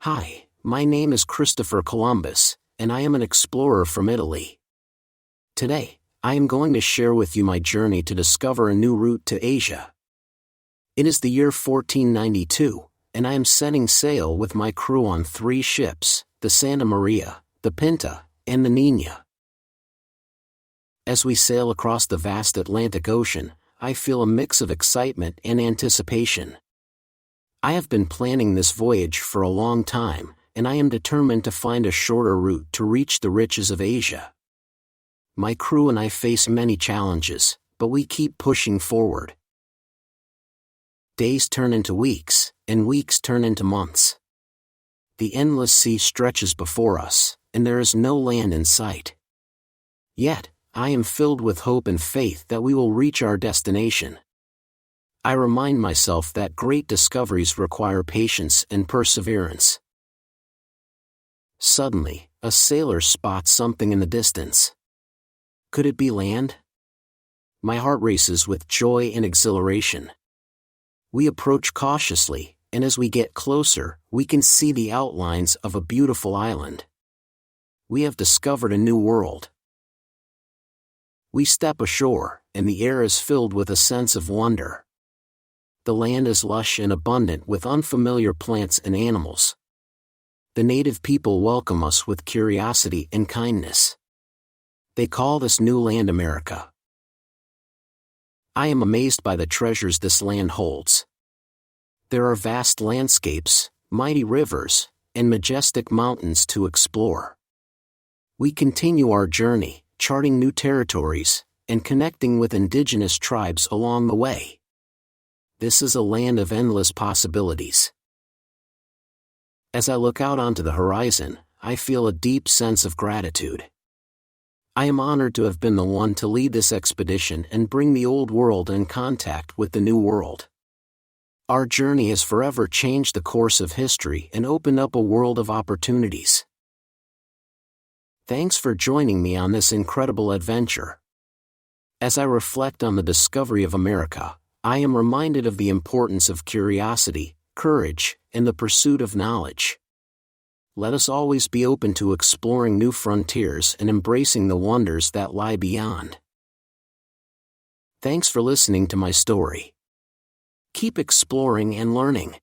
Hi, my name is Christopher Columbus, and I am an explorer from Italy. Today, I am going to share with you my journey to discover a new route to Asia. It is the year 1492, and I am setting sail with my crew on 3 ships, the Santa Maria, the Pinta, and the Nina. As we sail across the vast Atlantic Ocean, I feel a mix of excitement and anticipation. I have been planning this voyage for a long time, and I am determined to find a shorter route to reach the riches of Asia. My crew and I face many challenges, but we keep pushing forward. Days turn into weeks, and weeks turn into months. The endless sea stretches before us, and there is no land in sight. Yet, I am filled with hope and faith that we will reach our destination. I remind myself that great discoveries require patience and perseverance. Suddenly, a sailor spots something in the distance. Could it be land? My heart races with joy and exhilaration. We approach cautiously, and as we get closer, we can see the outlines of a beautiful island. We have discovered a new world. We step ashore, and the air is filled with a sense of wonder. The land is lush and abundant with unfamiliar plants and animals. The native people welcome us with curiosity and kindness. They call this new land America. I am amazed by the treasures this land holds. There are vast landscapes, mighty rivers, and majestic mountains to explore. We continue our journey, charting new territories, and connecting with indigenous tribes along the way. This is a land of endless possibilities. As I look out onto the horizon, I feel a deep sense of gratitude. I am honored to have been the one to lead this expedition and bring the old world in contact with the new world. Our journey has forever changed the course of history and opened up a world of opportunities. Thanks for joining me on this incredible adventure. As I reflect on the discovery of America, I am reminded of the importance of curiosity, courage, and the pursuit of knowledge. Let us always be open to exploring new frontiers and embracing the wonders that lie beyond. Thanks for listening to my story. Keep exploring and learning.